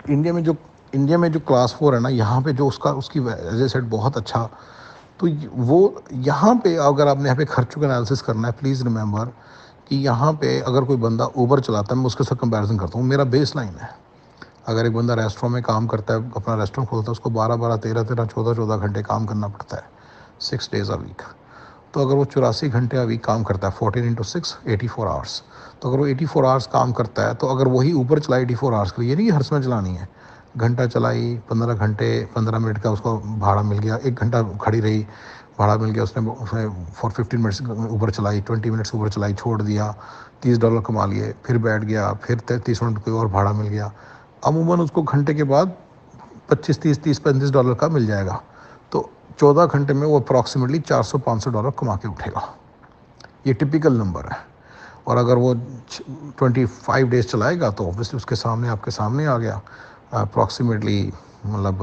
India میں جو class 4 ہے نا، یہاں پہ جو اس کی ایز اے سیٹ بہت اچھا. تو وہ یہاں پہ اگر آپ نے یہاں پہ خرچوں کا انالیسس کرنا ہے، پلیز ریممبر کہ یہاں پہ اگر کوئی بندہ اوبر چلاتا ہے، میں اس کے ساتھ کمپیریزن کرتا ہوں، میرا بیس لائن ہے. اگر ایک بندہ ریسٹورینٹ میں کام کرتا ہے، اپنا ریسٹورینٹ کھولتا ہے، اس کو 12 گھنٹے کام کرنا پڑتا ہے 6 days a week. تو اگر وہ 84 گھنٹے a week کام کرتا ہے 14 into 6 84 hours. تو اگر وہ 84 hours کام کرتا ہے، تو اگر وہی اوپر چلائے 84 hours کے لیے، یہ نہیں کہ ہر سمے چلانی ہے، گھنٹہ چلائی 15 گھنٹے 15 منٹ کا اس کو بھاڑا مل گیا، 1 گھنٹہ کھڑی رہی بھاڑا مل گیا، اس نے فار 15 منٹس اوپر چلائی، 20 منٹس اوپر چلائی، چھوڑ دیا، $30 کما لیے، پھر بیٹھ گیا، پھر 30 منٹ کوئی اور بھاڑا مل گیا، عموماً اس کو گھنٹے کے بعد $35 کا مل جائے گا. تو 14 گھنٹے میں وہ اپروکسیمیٹلی $400-500 کما کے اٹھے گا. یہ ٹپیکل نمبر ہے. اور اگر وہ 25 days چلائے گا تو اوبویسلی اس کے سامنے آپ کے سامنے آ گیا، اپروکسیمیٹلی مطلب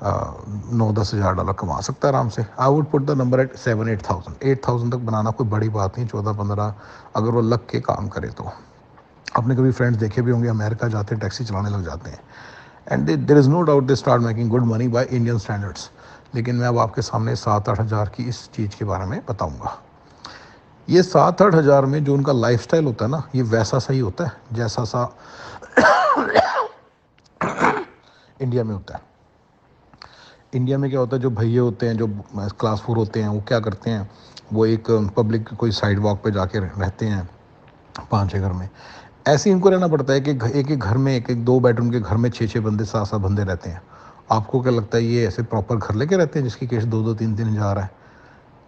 9-10 ہزار ڈالر کما سکتا ہے آرام سے. I would put the number eight 7-8,000 تک بنانا کوئی بڑی بات نہیں. 14-15 اگر وہ لگ کے کام کرے تو. آپ نے کبھی فرینڈس دیکھے بھی ہوں گے، امریکہ جاتے ہیں ٹیکسی چلانے لگ جاتے ہیں، and there is no doubt they start making good money by Indian standards. لیکن میں اب آپ کے سامنے 7-8 ہزار کی اس چیز کے بارے میں بتاؤں گا. یہ 7-8 ہزار میں جو ان کا لائف سٹائل ہوتا ہے نا، یہ ویسا سا ہی ہوتا ہے جیسا سا انڈیا میں ہوتا ہے. انڈیا میں کیا ہوتا ہے، جو بھائیے ہوتے ہیں، جو کلاس 4 ہوتے ہیں، وہ کیا کرتے ہیں، وہ ایک پبلک کوئی سائڈ واک پہ جا کے رہتے ہیں 5-6 گھر میں. ایسے ان کو رہنا پڑتا ہے کہ ایک گھر میں 2 بیڈ روم کے گھر میں 6 بندے 7 بندے رہتے ہیں. آپ کو کیا لگتا ہے یہ ایسے پراپر گھر لے کے رہتے ہیں جس کی قسط 2-3 ہزار ہے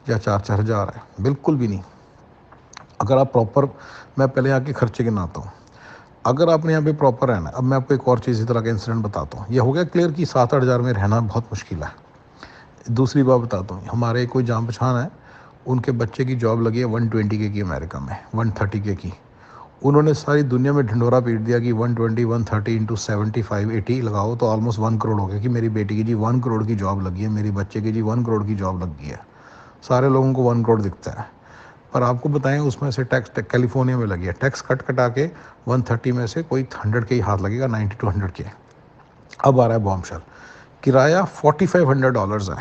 یا 4 ہزار ہے؟ بالکل بھی نہیں. اگر آپ پراپر، میں پہلے یہاں کے خرچے گناتا ہوں. اگر آپ نے یہاں پہ پراپر رہنا ہے، اب میں آپ کو ایک اور چیز اس طرح کا انسیڈنٹ بتاتا ہوں. یہ ہو گیا کلیئر کہ 7-8 ہزار میں رہنا بہت مشکل ہے. دوسری بات بتاتا ہوں، ہمارے کوئی جان پہچان ہے، ان کے بچے کی جاب لگی ہے 120K کی امریکہ میں، 130K کی. انہوں نے ساری دنیا میں ڈھنڈورا پیٹ دیا کہ 120 130 انٹو 75 80 لگاؤ تو آلموسٹ 1 کروڑ ہو گیا کہ میری بیٹی کی جی 1 کروڑ کی جاب لگی ہے، میری بچے کی جی 1 کروڑ کی جاب لگ گئی ہے. سارے لوگوں کو 1 کروڑ دکھتا ہے، پر آپ کو بتائیں اس میں سے ٹیکس کیلیفورنیا میں لگی ہے، ٹیکس کٹا کے 130 میں سے کوئی 100 کے ہی ہاتھ لگے گا، 90 to 100 کے. اب آ رہا ہے بام شل. کرایہ $4,500 ہے،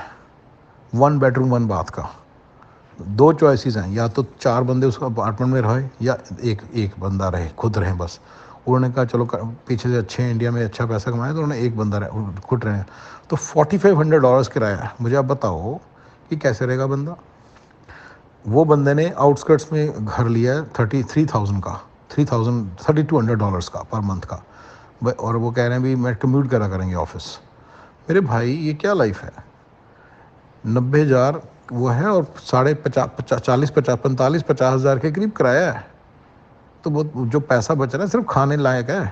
1 بیڈ روم 1 باتھ کا. 2 چوائسیز ہیں، یا تو 4 بندے اس اپارٹمنٹ میں رہے یا ایک بندہ رہے، خود رہیں بس. انہوں نے کہا چلو پیچھے سے اچھے ہیں، انڈیا میں اچھا پیسہ کمایا، تو انہوں نے ایک بندہ خود رہے. تو $4,500 کرایہ ہے. مجھے آپ بتاؤ کہ کیسے رہے گا بندہ. وہ بندے نے آؤٹسکرٹس میں گھر لیا ہے 33,000 کا، $3,200 کا پر منتھ کا، اور وہ کہہ رہے ہیں بھی میں کمیوٹ کریں گے آفس. میرے بھائی یہ کیا لائف ہے؟ 90,000 وہ ہے اور 45 ہزار کے قریب کرایہ ہے. تو وہ جو پیسہ بچ رہا ہے صرف کھانے لائق ہے.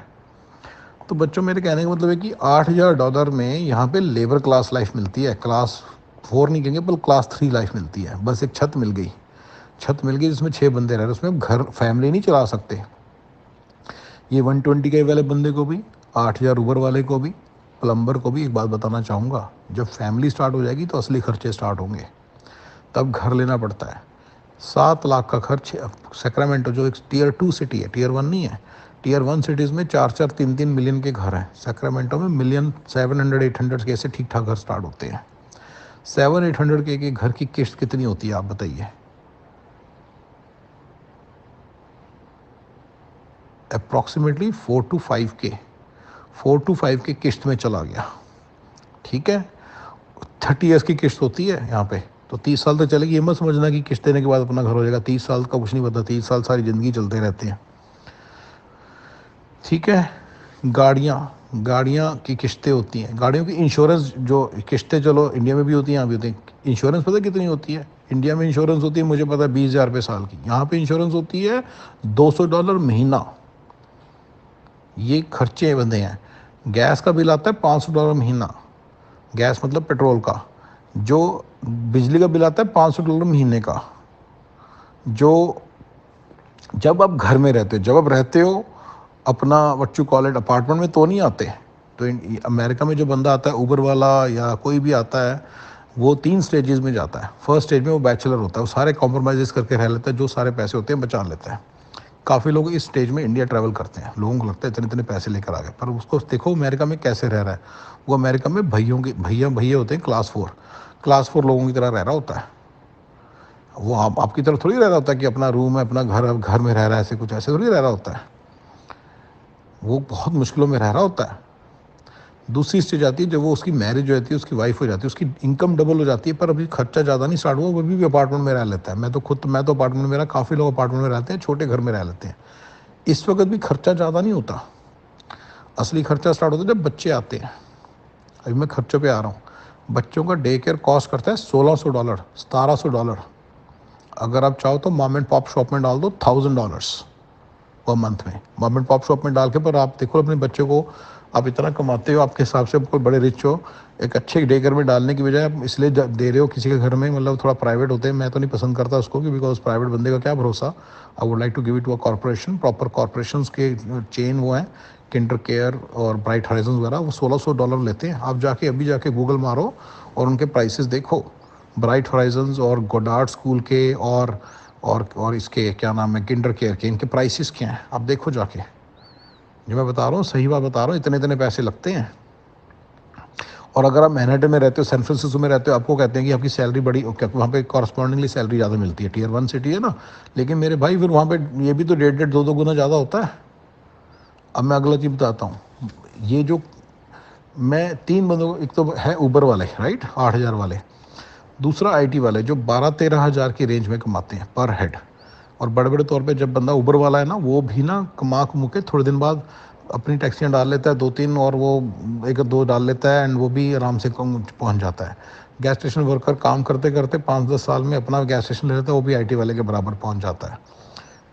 تو بچوں، میرے کہنے کا مطلب ہے کہ $8,000 میں یہاں پہ لیبر کلاس لائف ملتی ہے. کلاس 4 نہیں کہیں گے بلکہ کلاس 3 لائف ملتی ہے. بس ایک چھت مل گئی جس میں 6 بندے رہ رہے، اس میں گھر فیملی نہیں چلا سکتے. یہ 120K والے بندے کو بھی، 8,000 اوبر والے کو بھی، پلمبر کو بھی ایک بات بتانا چاہوں گا، جب فیملی سٹارٹ ہو جائے گی تو اصلی خرچے سٹارٹ ہوں گے. تب گھر لینا پڑتا ہے. 7 لاکھ کا خرچ. سیکرامنٹو جو ایک ٹیئر 2 سٹی ہے، ٹیئر 1 نہیں ہے، ٹیئر 1 سٹیز میں 4-4 3-3 ملین کے گھر ہیں. سیکرامنٹو میں 1,700-800 کے سے ٹھیک ٹھاک گھر سٹارٹ ہوتے ہیں. 700-800 کے گھر کی قسط کتنی ہوتی ہے آپ بتائیے؟ Approximately 4 to 5K 4 to 5K قسط میں چلا گیا. ٹھیک ہے، 30 ایئرس کی قسط ہوتی ہے یہاں پہ، تو 30 سال تک چلے گی. یہ مت سمجھنا کہ قسط دینے کے بعد اپنا گھر ہو جائے گا. 30 سال کا کچھ نہیں پتا، 30 سال ساری زندگی چلتے رہتے ہیں. ٹھیک ہے. گاڑیاں کی قسطیں ہوتی ہیں، گاڑیوں کی انشورنس جو قسطیں، چلو انڈیا میں بھی ہوتی ہیں، یہاں بھی ہوتی ہیں. انشورنس پتہ کتنی ہوتی ہے؟ انڈیا میں انشورنس ہوتی ہے مجھے پتا 20,000 روپے سال کی. یہاں پہ انشورنس ہوتی ہے $200 مہینہ. یہ خرچے بندے ہیں. گیس کا بل آتا ہے $500 مہینہ، گیس مطلب پیٹرول کا. جو بجلی کا بل آتا ہے $500 مہینے کا. جو جب آپ گھر میں رہتے ہو، جب آپ رہتے ہو اپنا what you call it apartment میں، تو نہیں آتے. تو امریکہ میں جو بندہ آتا ہے اوبر والا یا کوئی بھی آتا ہے، وہ 3 سٹیجز میں جاتا ہے. فرسٹ سٹیج میں وہ بیچلر ہوتا ہے، وہ سارے کمپرومائزز کر کے رہ لیتا ہے، جو سارے پیسے ہوتے ہیں بچا لیتا ہے. کافی لوگ اس اسٹیج میں انڈیا ٹریول کرتے ہیں, لوگوں کو لگتا ہے اتنے اتنے پیسے لے کر آ گئے, پر اس کو دیکھو امریکہ میں کیسے رہ رہا ہے. وہ امریکہ میں بھیا ہوتے ہیں کلاس 4 لوگوں کی طرح رہ رہا ہوتا ہے. وہ آپ کی طرف تھوڑی رہ رہا ہوتا ہے کہ اپنا روم ہے, اپنا گھر میں رہ رہا ہے, ایسے کچھ ایسے تھوڑی رہ رہا ہوتا ہے. وہ بہت مشکلوں میں رہ رہا ہوتا ہے. دوسری اسٹیج آتی ہے جب وہ اس کی میرج ہو جاتی ہے, اس کی وائف ہو جاتی ہے, اس کی انکم ڈبل ہو جاتی ہے, پر ابھی خرچہ زیادہ نہیں اسٹارٹ ہوا, وہ بھی اپارٹمنٹ میں رہ لیتا ہے. میں تو اپارٹمنٹ میں رہا, کافی لوگ اپارٹمنٹ میں رہتے ہیں, چھوٹے گھر میں رہ لیتے ہیں. اس وقت بھی خرچہ زیادہ نہیں ہوتا. اصلی خرچہ اسٹارٹ ہوتا ہے جب بچے آتے ہیں. ابھی میں خرچوں پہ آ رہا ہوں. بچوں کا ڈے کیئر کاسٹ کرتا ہے $1,600 $1,700. اگر آپ چاہو تو مام اینڈ پاپ شاپ میں ڈال دو $1,000 پر منتھ میں. مام اینڈ پاپ شاپ میں ڈال کے, پر آپ دیکھو اپنے بچے کو, آپ اتنا کماتے ہو, آپ کے حساب سے کوئی بڑے رچ ہو, ایک اچھے ڈے کیئر میں ڈالنے کی بجائے آپ اس لیے دے رہے ہو کسی کے گھر میں, مطلب تھوڑا پرائیویٹ ہوتے ہیں. میں تو نہیں پسند کرتا اس کو, کہ بیکاز پرائیویٹ بندے کا کیا بھروسہ. I would like to give it to a corporation, proper corporations کے چین وہ ہیں, کنڈر کیئر اور برائٹ ہرائزنز وغیرہ. وہ $1,600 لیتے ہیں. آپ ابھی جا کے گوگل مارو اور ان کے پرائسز دیکھو. برائٹ ہرائزنز اور گوڈارڈ اسکول کے اور اس کے کیا نام ہے, کنڈر کیئر کے, ان کے پرائسز کیا ہیں آپ دیکھو جا کے. جو میں بتا رہا ہوں صحیح بات بتا رہا ہوں, اتنے پیسے لگتے ہیں. اور اگر آپ مینہٹن میں رہتے ہو, سین فرانسسکو میں رہتے ہو, آپ کو کہتے ہیں کہ آپ کی سیلری بڑی, وہاں پہ کورسپونڈنگلی سیلری زیادہ ملتی ہے, ٹیئر 1 سٹی ہے نا. لیکن میرے بھائی پھر وہاں پہ یہ بھی تو 1.5 2 گنا زیادہ ہوتا ہے. اب میں اگلا چیز بتاتا ہوں. یہ جو میں 3 بندوں کو, ایک تو ہے اوبر والے رائٹ 8,000 والے, دوسرا آئی ٹی والے جو 12-13 ہزار کی رینج میں کماتے ہیں پر ہیڈ. اور بڑے طور پہ جب بندہ اوبر والا ہے نا, وہ بھی نا کما کے تھوڑے دن بعد اپنی ٹیکسیاں ڈال لیتا ہے 2-3, اور وہ 1-2 ڈال لیتا ہے, اینڈ وہ بھی آرام سے پہنچ جاتا ہے. گیس اسٹیشن ورکر کام کرتے 5-10 سال میں اپنا گیس اسٹیشن لے لیتا ہے, وہ بھی آئی ٹی والے کے برابر پہنچ جاتا ہے.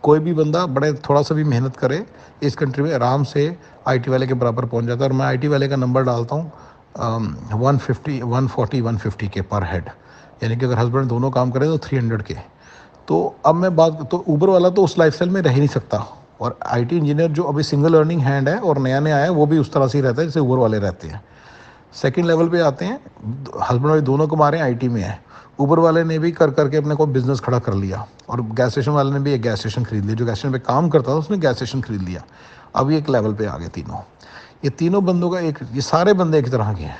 کوئی بھی بندہ تھوڑا سا بھی محنت کرے اس کنٹری میں, آرام سے آئی ٹی والے کے برابر پہنچ جاتا ہے. اور میں آئی ٹی والے کا نمبر ڈالتا ہوں 150-140-150 کے پر ہیڈ, یعنی کہ اگر ہسبینڈ دونوں کام کرے تو 300 کے. تو اب میں بات تو اوبر والا تو اس لائف اسٹائل میں رہ ہی نہیں سکتا. اور آئی ٹی انجینئر جو ابھی سنگل ارننگ ہینڈ ہے اور نیا ہے, وہ بھی اس طرح سے ہی رہتا ہے جیسے اوبر والے رہتے ہیں. سیکنڈ لیول پہ آتے ہیں, ہسبینڈ وائف دونوں کما رہے ہیں, آئی ٹی میں ہیں. اوبر والے نے بھی کر کے اپنے کو بزنس کھڑا کر لیا, اور گیس اسٹیشن والے نے بھی ایک گیس اسٹیشن خرید لیا. جو گیس اسٹیشن پہ کام کرتا تھا اس نے گیس اسٹیشن خرید لیا. اب ایک لیول پہ آ گئے تینوں. یہ تینوں بندوں کا یہ سارے بندے ایک طرح کے ہیں.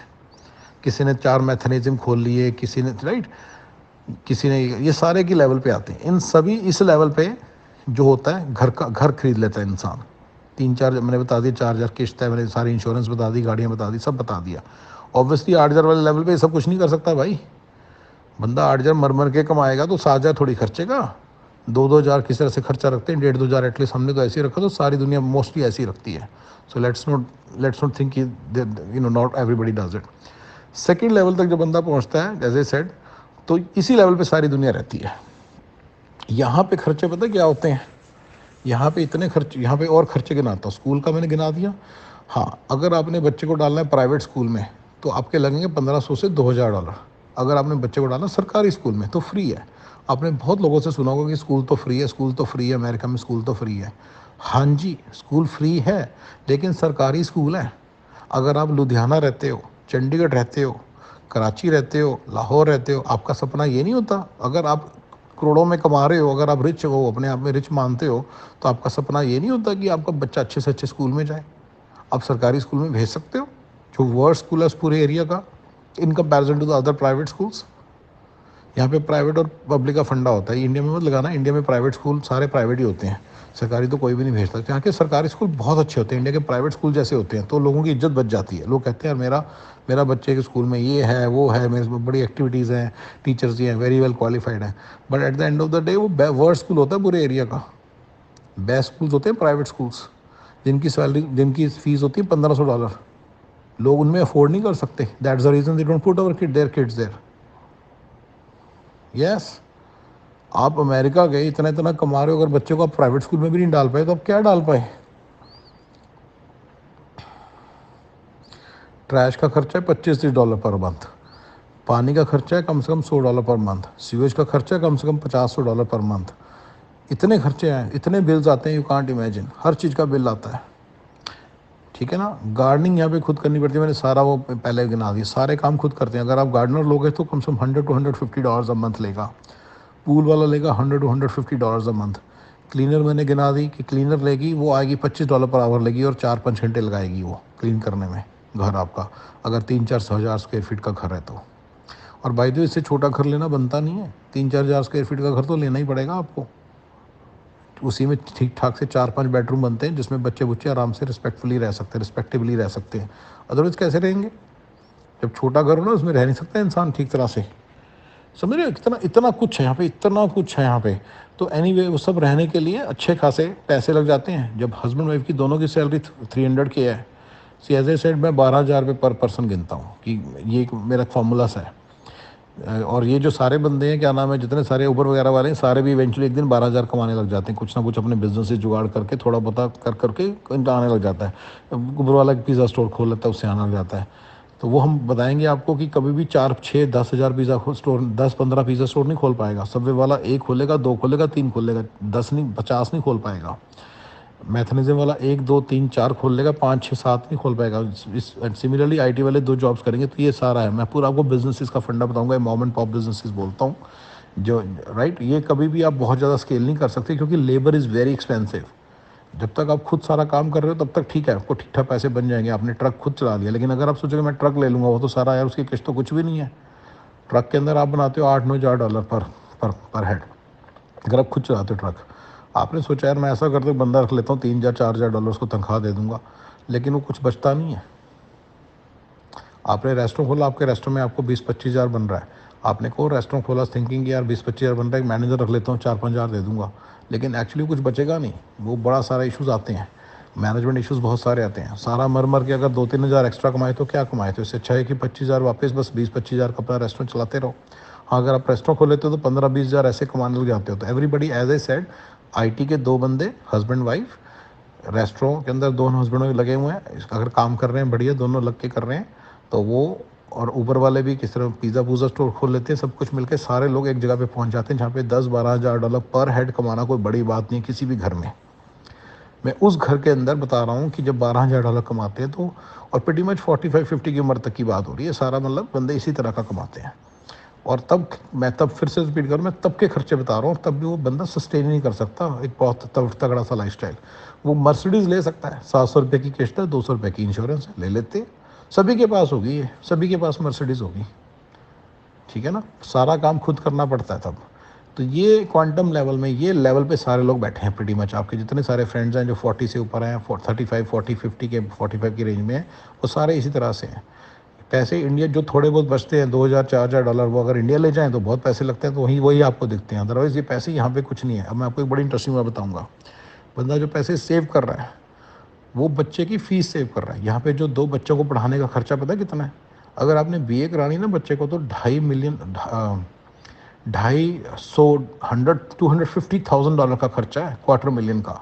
کسی نے 4 میتھنیزم کھول لیے, کسی نے رائٹ, کسی نے, یہ سارے کی لیول پہ آتے ہیں. ان سبھی اس لیول پہ جو ہوتا ہے گھر خرید لیتا ہے انسان. 3-4 میں نے بتا دیا, 4,000 قسط ہے, میں نے ساری انشورنس بتا دی, گاڑیاں بتا دی, سب بتا دیا. اوبویسلی 8,000 والے لیول پہ یہ سب کچھ نہیں کر سکتا بھائی. بندہ 8,000 مر کے کمائے گا تو 7,000 تھوڑی خرچے گا. 2-2 ہزار کس طرح سے خرچہ رکھتے ہیں, 1.5-2 ہزار ایٹ لیسٹ ہم نے تو ایسے ہی رکھا, تو ساری دنیا موسٹلی ایسی رکھتی ہے. So let's not think not everybody does it. Second level تک جو بندہ پہنچتا ہے ایز اے سیڈ, تو اسی لیول پہ ساری دنیا رہتی ہے. یہاں پہ خرچے پتہ کیا ہوتے ہیں, یہاں پہ اتنے خرچے, یہاں پہ اور خرچے گناتا ہوں. اسکول کا میں نے گنا دیا. ہاں, اگر آپ نے بچے کو ڈالنا ہے پرائیویٹ اسکول میں تو آپ کے لگیں گے $1,500 سے $2,000. اگر آپ نے بچے کو ڈالنا سرکاری اسکول میں تو فری ہے. آپ نے بہت لوگوں سے سنا ہوگا کہ اسکول تو فری ہے, اسکول تو فری ہے, امریکہ میں اسکول تو فری ہے. ہاں جی, اسکول فری ہے, لیکن سرکاری اسکول ہے. اگر آپ لدھیانہ رہتے ہو, چنڈی گڑھ رہتے ہو, کراچی رہتے ہو, لاہور رہتے ہو, آپ کا سپنا یہ نہیں ہوتا, اگر آپ کروڑوں میں کما رہے ہو, اگر آپ رچ ہو, اپنے آپ میں رچ مانتے ہو, تو آپ کا سپنا یہ نہیں ہوتا کہ آپ کا بچہ اچھے سے اچھے اسکول میں جائے. آپ سرکاری اسکول میں بھیج سکتے ہو, جو ورسٹ اسکول ہے اس پورے ایریا کا, in comparison to the other private schools. یہاں پہ پرائیویٹ اور پبلک کا فنڈا ہوتا ہے. انڈیا میں مت لگانا, انڈیا میں پرائیویٹ اسکول سارے پرائیویٹ ہی ہوتے ہیں, سرکاری تو کوئی بھی نہیں بھیجتا. یہاں کے سرکاری اسکول بہت اچھے ہوتے ہیں, انڈیا کے پرائیویٹ اسکول جیسے ہوتے ہیں, تو لوگوں کی عزت بچ جاتی ہے. لوگ کہتے ہیں یار میرا بچے کے اسکول میں یہ ہے, وہ ہے, میرے بڑی ایکٹیویٹیز ہیں, ٹیچرز یہ ہیں, ویری ویل کوالیفائڈ ہیں. But at the end of the day وہ ورسٹ اسکول ہوتا ہے پورے ایریا کا. بیسٹ اسکولس ہوتے ہیں پرائیویٹ اسکولس, جن کی فیس ہوتی ہے $1,500. لوگ ان میں افورڈ نہیں کر سکتے. That's the reason they don't put our their kids there. Yes, آپ امریکہ گئے, اتنا کما رہے ہو, اگر بچے کو آپ پرائیویٹ اسکول میں بھی نہیں ڈال پائے تو آپ کیا ڈال پائے. ٹریش کا خرچہ ہے $25 پر منتھ, پانی کا خرچہ ہے کم سے کم $100 پر منتھ, سیویج کا خرچہ ہے کم سے کم $50 پر منتھ. اتنے خرچے ہیں, اتنے بلز آتے ہیں, یو کانٹ امیجن. ہر چیز کا بل آتا ہے, ٹھیک ہے نا. گارڈننگ یہاں پہ خود کرنی پڑتی ہے, میں نے سارا وہ پہلے گنا دیا, سارے کام خود کرتے ہیں. اگر آپ گارڈنر لوگے تو کم سے کم $100 to $150 اے منتھ لے گا. پول والا لے گا $100 to $150 اے منتھ. کلینر میں نے گنا دی کہ کلینر لے گی وہ آئے گی $25 پر آور لے گی اور 4-5 گھنٹے لگائے گی وہ کلین کرنے میں گھر آپ کا، اگر 3-4 ہزار اسکوائر فٹ کا گھر ہے تو. اور بھائی جو اس سے چھوٹا گھر لینا بنتا نہیں ہے، 3-4 ہزار اسکوائر فٹ کا گھر تو لینا ہی پڑے گا آپ کو. اسی میں ٹھیک ٹھاک سے 4-5 بیڈ روم بنتے ہیں جس میں بچے آرام سے رسپیکٹیبلی رہ سکتے ہیں. ادروائز کیسے رہیں گے؟ جب چھوٹا گھر ہو نا اس میں رہ نہیں سکتا انسان ٹھیک طرح سے. سمجھ رہے ہو اتنا کچھ ہے یہاں پہ، اتنا کچھ ہے یہاں پہ. تو اینی وے وہ سب رہنے کے لیے اچھے خاصے پیسے لگ جاتے ہیں. جب ہسبینڈ وائف کی دونوں کی سیلری 300 کے ہے، ایز اے سیڈ میں 12,000 روپے پر پرسن گنتا ہوں کہ یہ ایک میرا فارمولا سا ہے. اور یہ جو سارے بندے ہیں کیا نام ہے جتنے سارے اوبر وغیرہ والے ہیں سارے بھی ایونچولی ایک دن 12,000 کمانے لگ جاتے ہیں، کچھ نہ کچھ اپنے بزنس سے جگاڑ کر کے تھوڑا بہت کر کے آنے لگ جاتا ہے. اوبر والا ایک پیزا اسٹور کھول لیتا ہے، اس سے آنے لگ جاتا ہے. تو وہ ہم بتائیں گے آپ کو کہ کبھی بھی 4-6-10 ہزار پیزا اسٹور 10-15 پیزا اسٹور نہیں کھول پائے گا. سب وے والا 1 کھولے گا، 2 کھولے گا، 3 کھولے گا، 10 نہیں 50 نہیں کھول پائے گا. میتھنزم والا 1 2 3 4 کھول لے گا، 5 6 7 نہیں کھول پائے گا. سملرلی آئی ٹی والے 2 جابس کریں گے. تو یہ سارا ہے. میں پورا آپ کو بزنسز کا فنڈا بتاؤں گا، موم اینڈ پاپ بزنسز بولتا ہوں جو رائٹ. یہ کبھی بھی آپ بہت زیادہ اسکیل نہیں کر سکتے کیونکہ لیبر از ویری ایکسپینسو. جب تک آپ خود سارا کام کر رہے ہو تب تک ٹھیک ہے، آپ کو ٹھیک ٹھاک پیسے بن جائیں گے، آپ نے ٹرک خود چلا لیا. لیکن اگر آپ سوچیں کہ میں ٹرک لے لوں گا وہ تو سارا یار اس کی قسط تو کچھ بھی نہیں ہے. ٹرک کے اندر آپ بناتے ہو $8-9 پر ہیڈ اگر آپ خود چلاتے ہو ٹرک. آپ نے سوچا یار میں ایسا کرتا ہوں بندہ رکھ لیتا ہوں $3,000-4,000 اس کو تنخواہ دے دوں گا، لیکن وہ کچھ بچتا نہیں ہے. آپ نے ریسٹورینٹ کھولا، آپ کے ریسٹورینٹ میں آپ کو 20-25 ہزار بن رہا ہے. آپ نے کوئی ریسٹورینٹ کھولا تھنکنگ یار 20-25 ہزار بن رہا ہے، ایک مینیجر رکھ لیتا ہوں 4-5 ہزار دے دوں گا، لیکن ایکچولی کچھ بچے گا نہیں. وہ بڑا سارا ایشوز آتے ہیں، مینجمنٹ ایشوز بہت سارے آتے ہیں. سارا مر کے اگر 2-3 ہزار ایکسٹرا کمائے تو کیا کمائے؟ تو اس سے اچھا ہے کہ 25 ہزار واپس بس 20-25 ہزار کا اپنا ریسٹورینٹ چلاتے رہو. ہاں اگر آپ ریسٹورینٹ کھول لیتے ہو تو 15-20 ہزار ایسے کمانے لگ جاتے ہو. تو everybody as I said IT کے 2 بندے ہسبینڈ وائف ریسٹورینٹ کے اندر دونوں ہسبینڈ لگے ہوئے ہیں، اگر کام کر رہے ہیں بڑھیا دونوں لگ کے کر رہے ہیں تو وہ. اور اوبر والے بھی کس طرح پیزا پوزا اسٹور کھول لیتے ہیں. سب کچھ مل کے سارے لوگ ایک جگہ پہ پہنچ جاتے ہیں جہاں پہ $10-12 ہزار پر ہیڈ کمانا کوئی بڑی بات نہیں کسی بھی گھر میں. میں اس گھر کے اندر بتا رہا ہوں کہ جب $12,000 کماتے ہیں تو اور پریٹی مچ 45-50 کی عمر تک کی بات ہو رہی ہے. سارا مطلب بندے اسی طرح کا کماتے ہیں. اور تب میں پھر سے رپیٹ کروں، میں تب کے خرچے بتا رہا ہوں، تب بھی وہ بندہ سسٹین نہیں کر سکتا ایک بہت تگڑا سا لائف سٹائل. وہ مرسیڈیز لے سکتا ہے، $700 کی قسط ہے، $200 کی انشورنس لے لیتے ہیں. سبھی کے پاس ہوگی، یہ سبھی کے پاس مرسیڈیز ہوگی. ٹھیک ہے نا، سارا کام خود کرنا پڑتا ہے تب. تو یہ کوانٹم لیول میں یہ لیول پہ سارے لوگ بیٹھے ہیں پریٹی مچ. آپ کے جتنے سارے فرینڈز ہیں جو 40 سے اوپر ہیں، 35 40 50 کے 45 کی رینج میں ہیں، وہ سارے اسی طرح سے ہیں. پیسے انڈیا جو تھوڑے بہت بچتے ہیں $2,000-4,000 وہ اگر انڈیا لے جائیں تو بہت پیسے لگتے ہیں، تو وہی آپ کو دکھتے ہیں. ادروائز یہ پیسے یہاں پہ کچھ نہیں ہے. اب میں آپ کو ایک بڑی انٹرسٹنگ بات بتاؤں گا. بندہ جو پیسے سیو کر رہا ہے وہ بچے کی فیس سیو کر رہا ہے. یہاں پہ جو 2 بچوں کو پڑھانے کا خرچہ پتہ ہے کتنا ہے؟ اگر آپ نے BA کرانی نا بچے کو تو $250,000 کا خرچہ ہے، $250,000 کا.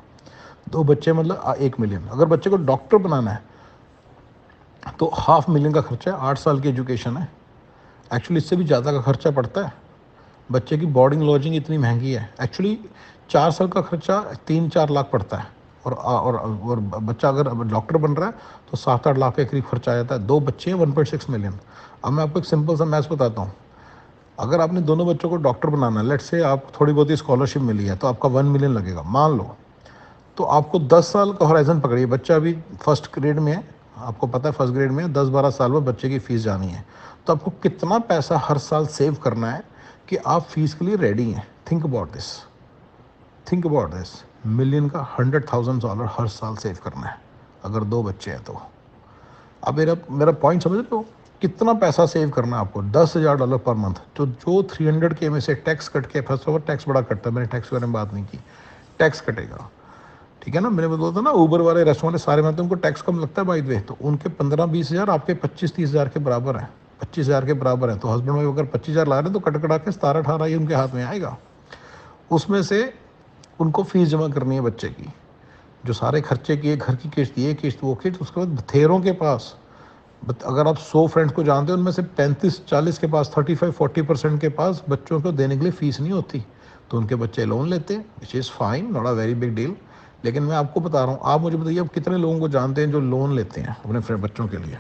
2 بچے مطلب $1 ملین. اگر بچے کو ڈاکٹر بنانا ہے تو $500,000 کا خرچہ ہے. 8 سال کی ایجوکیشن ہے. ایکچولی اس سے بھی زیادہ کا خرچہ پڑتا ہے. بچے کی بورڈنگ لاجنگ اتنی مہنگی ہے. ایکچولی 4 سال کا خرچہ 3-4 لاکھ پڑتا ہے. اور بچہ اگر ڈاکٹر بن رہا ہے تو 7-8 لاکھ کے قریب خرچہ آ جاتا ہے. 2 بچے ہیں 1.6 ملین. اب میں آپ کو ایک سمپل سا میتھس بتاتا ہوں. اگر آپ نے دونوں بچوں کو ڈاکٹر بنانا ہے، لیٹ سے آپ تھوڑی بہت ہی اسکالرشپ ملی ہے تو آپ کا 1 ملین لگے گا مان لو. تو آپ کو 10 سال کا ہورائزن پکڑیے. بچہ ابھی فرسٹ گریڈ میں ہے، آپ کو پتہ ہے فرسٹ گریڈ میں 10-12 سال میں بچے کی فیس جانی ہے. تو آپ کو کتنا پیسہ ہر سال سیو کرنا ہے کہ آپ فیس کے لیے ریڈی ہیں. Think about this. ملین کا $100,000 ہر سال سیو کرنا ہے اگر 2 بچے ہیں تو. اب میرا پوائنٹ سمجھ رہے ہو؟ کتنا پیسہ سیو کرنا ہے آپ کو؟ $10,000 پر منتھ. جو 300 کے میں سے ٹیکس کٹ کے، فرسٹ آف آل ٹیکس بڑا کٹتا ہے، میں نے ٹیکس کے بارے میں بات نہیں کی. ٹیکس کٹے گا، ٹھیک ہے نا. میں نے بتایا تھا نا اوبر والے ریسٹورینٹ والے سارے میں تو ان کو ٹیکس کم لگتا ہے بائی وے. تو ان کے 15-20 ہزار آپ کے 25-30 ہزار کے برابر ہیں. 25 ہزار کے برابر ہیں. تو ہسبینڈ وائف اگر 25 ہزار لا رہے ہیں تو کٹ کٹا کے 17-18 ہی ان کے ہاتھ میں آئے گا. اس میں سے ان کو فیس جمع کرنی ہے بچے کی، جو سارے خرچے کیے، گھر کی قسط، یہ قسط وہ قسط. اس کے بعد بتھیروں کے پاس اگر آپ 100 فرینڈس کو جانتے ہیں ان میں سے 35-40 کے پاس 35-40% کے پاس بچوں کو دینے کے لیے فیس نہیں ہوتی. تو ان کے بچے لون لیتے ہیں، which is fine, not a very big deal. لیکن میں آپ کو بتا رہا ہوں، آپ مجھے بتائیے آپ کتنے لوگوں کو جانتے ہیں جو لون لیتے ہیں اپنے بچوں کے لیے؟